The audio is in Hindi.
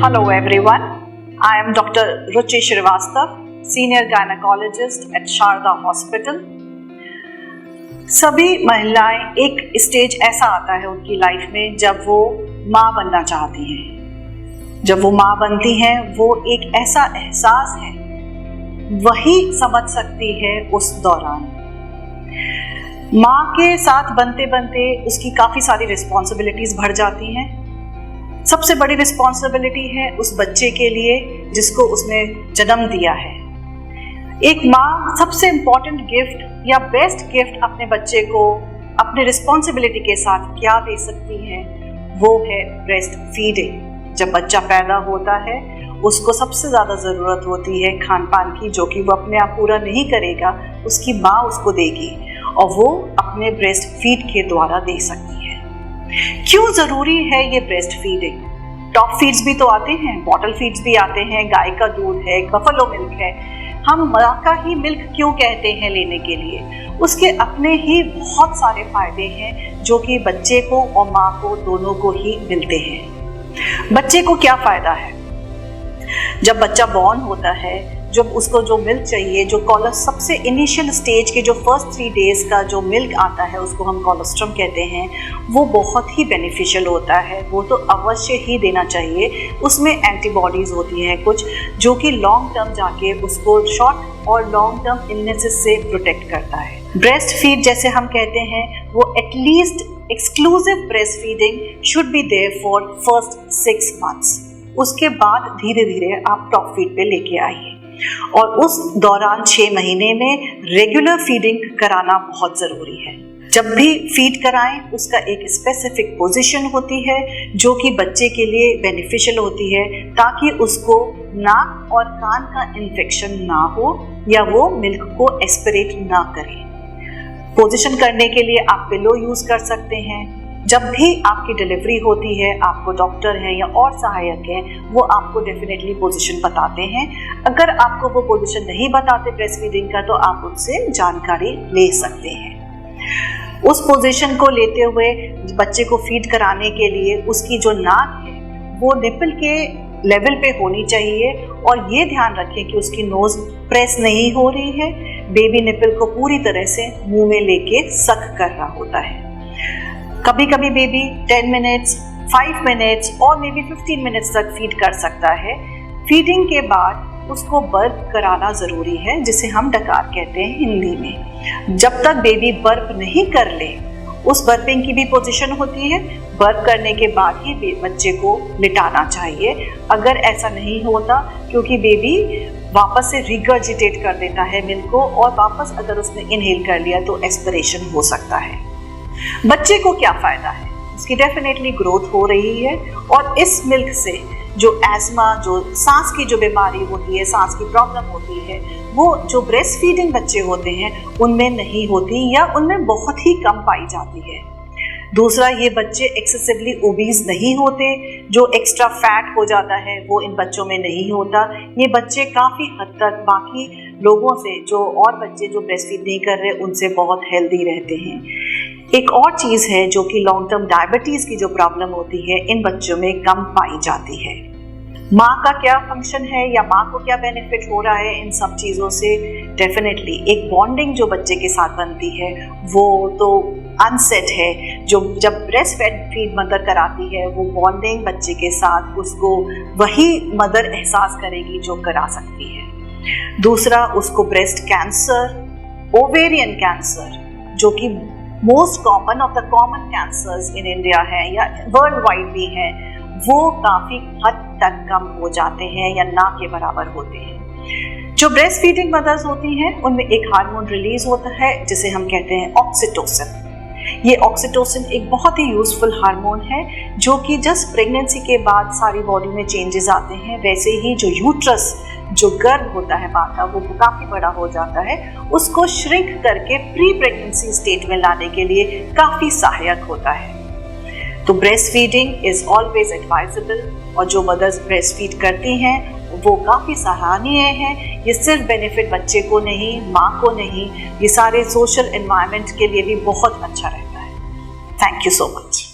Hello everyone, I am Dr. Ruchi Srivastav, Senior Gynecologist at Sharda Hospital. सभी महिलाएं एक स्टेज ऐसा आता है उनकी लाइफ में जब वो माँ बनना चाहती हैं। जब वो माँ बनती हैं वो एक ऐसा एहसास है वही समझ सकती है उस दौरान। माँ के साथ बनते बनते उसकी काफ़ी सारी रिस्पॉन्सिबिलिटीज़ बढ़ जाती हैं। सबसे बड़ी रिस्पॉन्सिबिलिटी है उस बच्चे के लिए जिसको उसने जन्म दिया है। एक माँ सबसे इम्पॉर्टेंट गिफ्ट या बेस्ट गिफ्ट अपने बच्चे को अपने रिस्पॉन्सिबिलिटी के साथ क्या दे सकती है, वो है ब्रेस्ट फीडिंग। जब बच्चा पैदा होता है उसको सबसे ज़्यादा ज़रूरत होती है खान पान की, जो कि वो अपने आप पूरा नहीं करेगा, उसकी माँ उसको देगी और वो अपने ब्रेस्ट फीड के द्वारा दे सकती है। क्यों ज़रूरी है ये ब्रेस्ट फीडिंग? टॉप फीड्स भी तो आते हैं, बॉटल फीड्स भी आते हैं, गाय का दूध है, बफेलो मिल्क है। हम माँ का ही मिल्क क्यों कहते हैं लेने के लिए? उसके अपने ही बहुत सारे फायदे हैं जो कि बच्चे को और माँ को दोनों को ही मिलते हैं। बच्चे को क्या फ़ायदा है? जब बच्चा बॉर्न होता है, जब उसको जो मिल्क चाहिए, जो सबसे इनिशियल स्टेज के जो फर्स्ट 3 डेज का जो मिल्क आता है उसको हम कोलोस्ट्रम कहते हैं, वो बहुत ही बेनिफिशियल होता है। वो तो अवश्य ही देना चाहिए। उसमें एंटीबॉडीज़ होती हैं कुछ जो कि लॉन्ग टर्म जाके उसको शॉर्ट और लॉन्ग टर्म इलनेसेस से प्रोटेक्ट करता है। ब्रेस्ट फीड जैसे हम कहते हैं वो at least exclusive breast feeding should be there for first 6 months। उसके बाद धीरे धीरे आप टॉप फीड पे लेके आइए और उस दौरान 6 महीने में रेगुलर फीडिंग कराना बहुत ज़रूरी है। जब भी फीड कराएं उसका एक स्पेसिफिक पोजीशन होती है जो कि बच्चे के लिए बेनिफिशियल होती है, ताकि उसको नाक और कान का इन्फेक्शन ना हो या वो मिल्क को एस्पिरेट ना करे। पोजीशन करने के लिए आप पिलो यूज़ कर सकते हैं। जब भी आपकी डिलीवरी होती है, आपको डॉक्टर हैं या और सहायक हैं, वो आपको डेफिनेटली पोजीशन बताते हैं। अगर आपको वो पोजीशन नहीं बताते ब्रेस्ट फीडिंग का, तो आप उनसे जानकारी ले सकते हैं। उस पोजीशन को लेते हुए बच्चे को फीड कराने के लिए उसकी जो नाक है वो निपल के लेवल पे होनी चाहिए और ये ध्यान रखें कि उसकी नोज़ प्रेस नहीं हो रही है। बेबी निपल को पूरी तरह से मुँह में लेके सक कर रहा होता है। कभी कभी बेबी 10 मिनट्स, 5 मिनट्स और मे बी 15 मिनट्स तक फीड कर सकता है। फीडिंग के बाद उसको बर्प कराना ज़रूरी है, जिसे हम डकार कहते हैं हिंदी में। जब तक बेबी बर्प नहीं कर ले, उस बर्पिंग की भी पोजीशन होती है। बर्प करने के बाद ही बच्चे को लिटाना चाहिए। अगर ऐसा नहीं होता, क्योंकि बेबी वापस से रिगर्जिटेट कर देता है मिल्क को और वापस अगर उसने इनहेल कर लिया तो एस्पिरेशन हो सकता है। बच्चे को क्या फ़ायदा है? उसकी डेफिनेटली ग्रोथ हो रही है और इस मिल्क से जो एस्मा, जो सांस की जो बीमारी होती है, सांस की प्रॉब्लम होती है, वो जो ब्रेस्ट फीडिंग बच्चे होते हैं उनमें नहीं होती या उनमें बहुत ही कम पाई जाती है। दूसरा, ये बच्चे एक्सेसिवली ओबीज नहीं होते। जो एक्स्ट्रा फैट हो जाता है वो इन बच्चों में नहीं होता। ये बच्चे काफ़ी हद तक बाकी लोगों से, जो और बच्चे जो ब्रेस्ट फीड नहीं कर रहे, उनसे बहुत हेल्दी रहते हैं। एक और चीज़ है जो कि लॉन्ग टर्म डायबिटीज़ की जो प्रॉब्लम होती है इन बच्चों में कम पाई जाती है। माँ का क्या फंक्शन है या माँ को क्या बेनिफिट हो रहा है इन सब चीज़ों से? डेफिनेटली एक बॉन्डिंग जो बच्चे के साथ बनती है वो तो अनसेट है। जो जब ब्रेस्ट फीड मदर कराती है वो बॉन्डिंग बच्चे के साथ उसको वही मदर एहसास करेगी जो करा सकती है। दूसरा, उसको ब्रेस्ट कैंसर, ओवेरियन कैंसर, जो कि most common of the common cancers in India है या वर्ल्ड वाइड भी है, वो काफ़ी हद तक कम हो जाते हैं या ना के बराबर होते हैं। जो ब्रेस्ट फीडिंग मदर्स होती हैं उनमें एक हार्मोन रिलीज होता है जिसे हम कहते हैं ऑक्सीटोसिन। ये ऑक्सीटोसिन एक बहुत ही यूजफुल हार्मोन है जो कि जस्ट प्रेगनेंसी के बाद सारी बॉडी में चेंजेस आते हैं। वैसे ही जो यूट्रस, जो गर्भ होता है माँ का, वो काफ़ी बड़ा हो जाता है, उसको श्रिंक करके प्री प्रेगनेंसी स्टेट में लाने के लिए काफ़ी सहायक होता है। तो breast feeding is always advisable और जो मदर्स ब्रेस्ट फीड करती हैं वो काफ़ी सराहनीय है। ये सिर्फ बेनिफिट बच्चे को नहीं, माँ को नहीं, ये सारे सोशल एनवायरनमेंट के लिए भी बहुत अच्छा रहता है। Thank you so much.